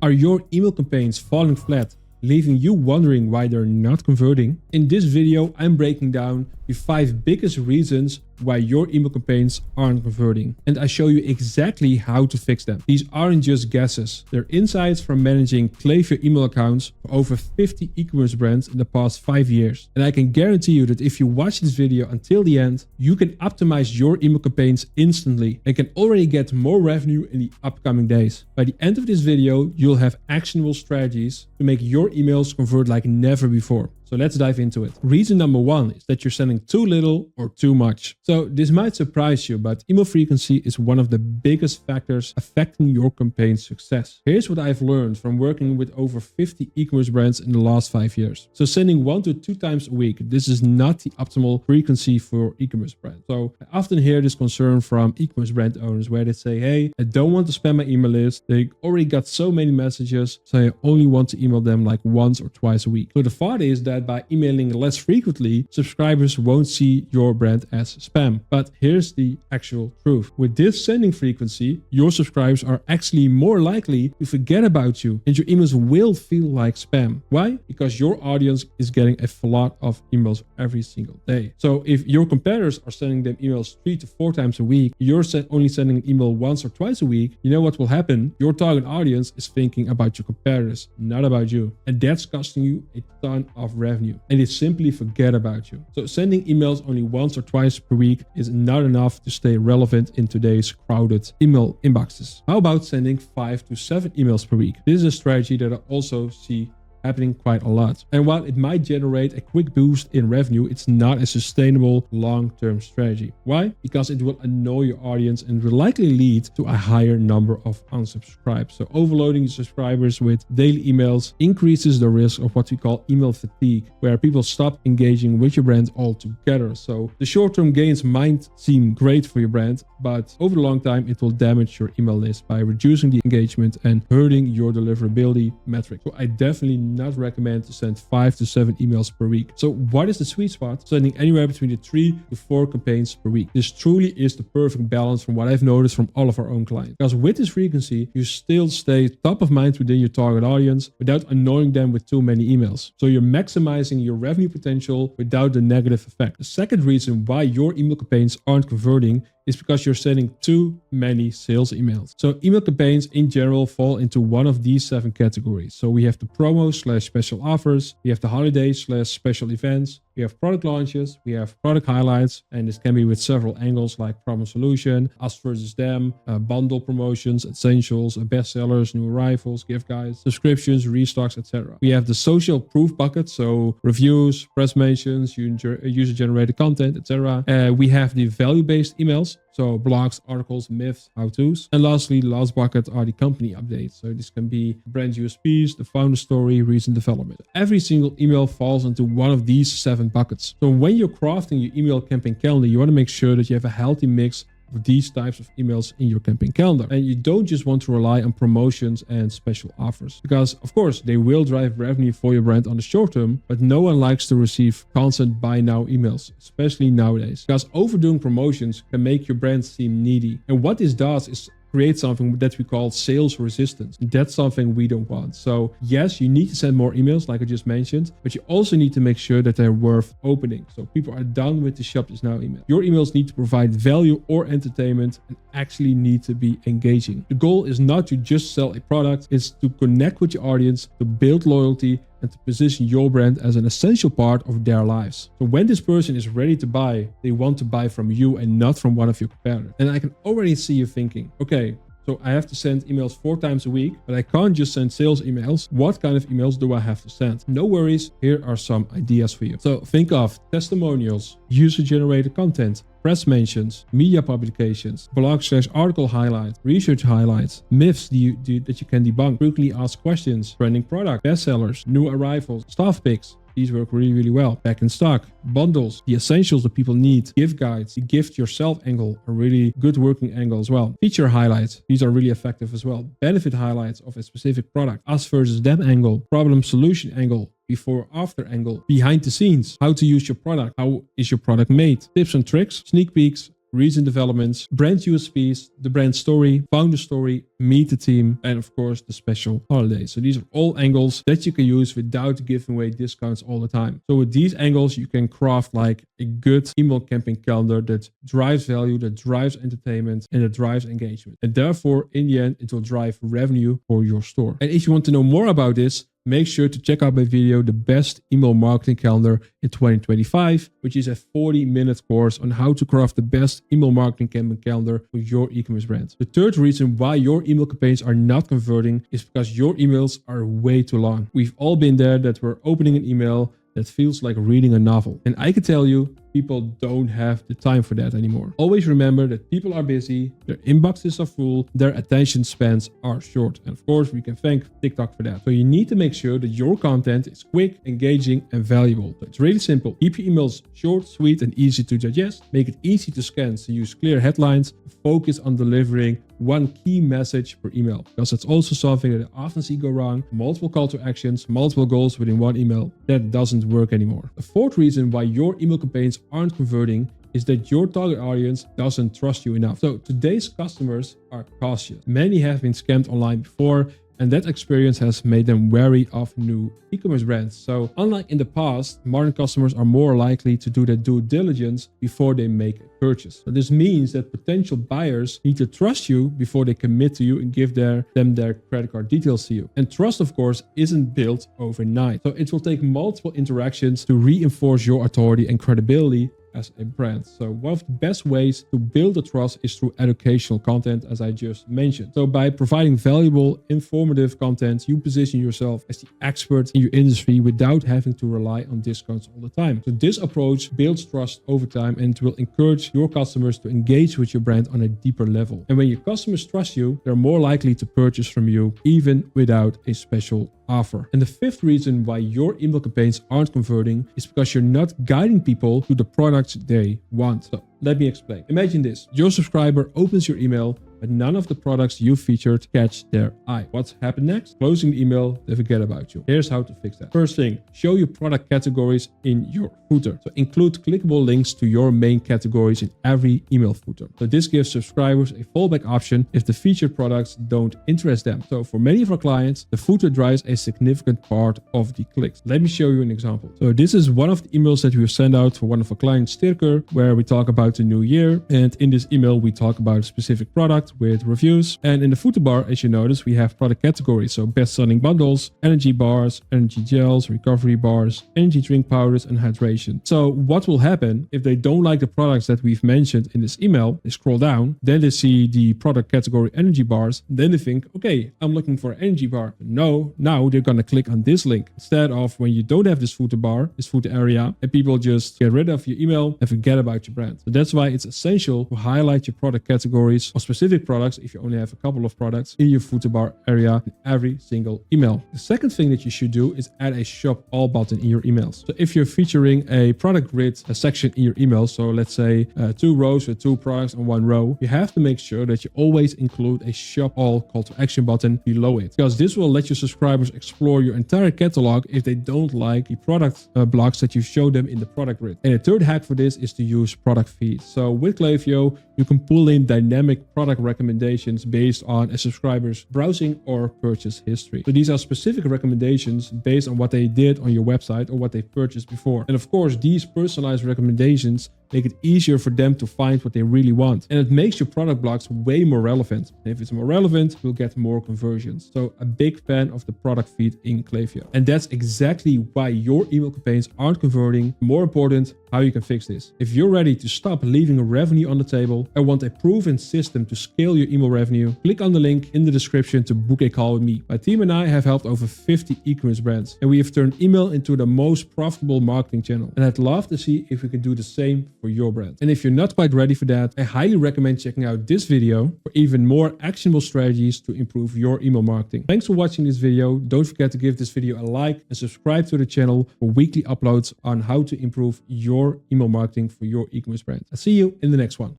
Are your email campaigns falling flat, leaving you wondering why they're not converting? In this video, I'm breaking down the 5 biggest reasons why your email campaigns aren't converting, and I show you exactly how to fix them. These aren't just guesses, they're insights from managing Klaviyo email accounts for over 50 e-commerce brands in the past 5 years. And I can guarantee you that if you watch this video until the end, you can optimize your email campaigns instantly and can already get more revenue in the upcoming days. By the end of this video, you'll have actionable strategies to make your emails convert like never before. So let's dive into it. Reason number 1 is that you're sending too little or too much. So this might surprise you, but email frequency is one of the biggest factors affecting your campaign's success. Here's what I've learned from working with over 50 e-commerce brands in the last 5 years. So sending 1 to 2 times a week, this is not the optimal frequency for e-commerce brands. So I often hear this concern from e-commerce brand owners where they say, hey, I don't want to spam my email list. They already got so many messages, so I only want to email them like once or twice a week. So the thought is that by emailing less frequently, subscribers won't see your brand as spam. But here's the actual truth. With this sending frequency, your subscribers are actually more likely to forget about you and your emails will feel like spam. Why? Because your audience is getting a flood of emails every single day. So if your competitors are sending them emails 3 to 4 times a week, you're only sending an email once or twice a week, you know what will happen? Your target audience is thinking about your competitors, not about you. And that's costing you a ton of revenue. And they simply forget about you. So sending emails only once or twice per week is not enough to stay relevant in today's crowded email inboxes. How about sending 5 to 7 emails per week? This is a strategy that I also see happening quite a lot. And while it might generate a quick boost in revenue, it's not a sustainable long-term strategy. Why? Because it will annoy your audience and will likely lead to a higher number of unsubscribes. So overloading your subscribers with daily emails increases the risk of what we call email fatigue, where people stop engaging with your brand altogether. So the short-term gains might seem great for your brand, but over the long time, it will damage your email list by reducing the engagement and hurting your deliverability metric. So I definitely not recommend to send 5 to 7 emails per week. So what is the sweet spot? Sending anywhere between the 3 to 4 campaigns per week. This truly is the perfect balance from what I've noticed from all of our own clients. Because with this frequency, you still stay top of mind within your target audience without annoying them with too many emails. So you're maximizing your revenue potential without the negative effect. The second reason why your email campaigns aren't converting is because you're sending too many sales emails. So email campaigns in general fall into one of these 7 categories. So we have the promo/special offers, we have the holidays/special events, we have product launches, we have product highlights, and this can be with several angles like problem solution, us versus them, bundle promotions, essentials, bestsellers, new arrivals, gift guides, subscriptions, restocks, etc. We have the social proof bucket, so reviews, press mentions, user-generated content, etc. We have the value-based emails, so blogs, articles, myths, how-tos. And lastly, the last bucket are the company updates. So this can be brand USPs, the founder story, recent development. Every single email falls into one of these 7 buckets. So when you're crafting your email campaign calendar, you want to make sure that you have a healthy mix of these types of emails in your campaign calendar. And you don't just want to rely on promotions and special offers, because of course they will drive revenue for your brand on the short term, but no one likes to receive constant buy now emails, especially nowadays, because overdoing promotions can make your brand seem needy. And what this does is create something that we call sales resistance. That's something we don't want. So yes, you need to send more emails like I just mentioned, but you also need to make sure that they're worth opening. So people are done with the shop is now email. Your emails need to provide value or entertainment and actually need to be engaging. The goal is not to just sell a product, it's to connect with your audience, to build loyalty, and to position your brand as an essential part of their lives. So when this person is ready to buy, they want to buy from you and not from one of your competitors. And I can already see you thinking, okay, so I have to send emails 4 times a week, but I can't just send sales emails. What kind of emails do I have to send? No worries, here are some ideas for you. So think of testimonials, user-generated content, press mentions, media publications, blog/article highlights, research highlights, myths that you can debunk, frequently asked questions, trending product, bestsellers, new arrivals, staff picks. These work really, really well. Back in stock, bundles, the essentials that people need, gift guides, the gift yourself angle, a really good working angle as well. Feature highlights, these are really effective as well. Benefit highlights of a specific product, us versus them angle, problem solution angle, before after angle, behind the scenes, how to use your product, how is your product made, tips and tricks, sneak peeks, recent developments, brand USPs, the brand story, founder story, meet the team, and of course the special holidays. So these are all angles that you can use without giving away discounts all the time. So with these angles, you can craft like a good email campaign calendar that drives value, that drives entertainment, and that drives engagement. And therefore, in the end, it will drive revenue for your store. And if you want to know more about this, make sure to check out my video, The Best Email Marketing Calendar in 2025, which is a 40-minute course on how to craft the best email marketing campaign calendar for your e-commerce brand. The third reason why your email campaigns are not converting is because your emails are way too long. We've all been there, that we're opening an email that feels like reading a novel. And I can tell you, people don't have the time for that anymore. Always remember that people are busy, their inboxes are full, their attention spans are short. And of course, we can thank TikTok for that. So you need to make sure that your content is quick, engaging, and valuable. So it's really simple. Keep your emails short, sweet, and easy to digest. Make it easy to scan, so use clear headlines. Focus on delivering one key message per email, because that's also something that I often see go wrong. Multiple call to actions, multiple goals within one email. That doesn't work anymore. The fourth reason why your email campaigns aren't converting is that your target audience doesn't trust you enough. So today's customers are cautious. Many have been scammed online before, and that experience has made them wary of new e-commerce brands. So unlike in the past, modern customers are more likely to do their due diligence before they make a purchase. So this means that potential buyers need to trust you before they commit to you and give them their credit card details to you. And trust, of course, isn't built overnight. So it will take multiple interactions to reinforce your authority and credibility as a brand. So one of the best ways to build the trust is through educational content, as I just mentioned. So by providing valuable, informative content, you position yourself as the expert in your industry without having to rely on discounts all the time. So this approach builds trust over time and will encourage your customers to engage with your brand on a deeper level. And when your customers trust you, they're more likely to purchase from you even without a special offer. And the fifth reason why your email campaigns aren't converting is because you're not guiding people to the products they want. So let me explain. Imagine this. Your subscriber opens your email, but none of the products you featured catch their eye. What's happened next? Closing the email, they forget about you. Here's how to fix that. First thing, show your product categories in your footer. So include clickable links to your main categories in every email footer. So this gives subscribers a fallback option if the featured products don't interest them. So for many of our clients, the footer drives a significant part of the clicks. Let me show you an example. So this is one of the emails that we've sent out for one of our clients, Stirker, where we talk about the new year. And in this email, we talk about a specific product with reviews. And in the footer bar, as you notice, we have product categories. So best-selling bundles, energy bars, energy gels, recovery bars, energy drink powders, and hydration. So what will happen if they don't like the products that we've mentioned in this email? They scroll down, then they see the product category energy bars. Then they think, okay, I'm looking for an energy bar. No, now they're going to click on this link instead of when you don't have this footer bar, this footer area, and people just get rid of your email and forget about your brand. So that's why it's essential to highlight your product categories or specific products, if you only have a couple of products, in your footer bar area in every single email. The second thing that you should do is add a shop all button in your emails. So if you're featuring a product grid section in your email, so let's say 2 rows with 2 products on 1 row, you have to make sure that you always include a shop all call to action button below it, because this will let your subscribers explore your entire catalog if they don't like the product blocks that you show them in the product grid. And the third hack for this is to use product feeds. So with Klaviyo, you can pull in dynamic product recommendations based on a subscriber's browsing or purchase history. So these are specific recommendations based on what they did on your website or what they purchased before. And of course, these personalized recommendations make it easier for them to find what they really want. And it makes your product blocks way more relevant. And if it's more relevant, you'll get more conversions. So a big fan of the product feed in Klaviyo. And that's exactly why your email campaigns aren't converting. More important, how you can fix this. If you're ready to stop leaving revenue on the table and want a proven system to scale your email revenue, click on the link in the description to book a call with me. My team and I have helped over 50 e-commerce brands, and we have turned email into the most profitable marketing channel. And I'd love to see if we can do the same for your brand. And if you're not quite ready for that, I highly recommend checking out this video for even more actionable strategies to improve your email marketing. Thanks for watching this video. Don't forget to give this video a like and subscribe to the channel for weekly uploads on how to improve your email marketing for your e-commerce brand. I'll see you in the next one.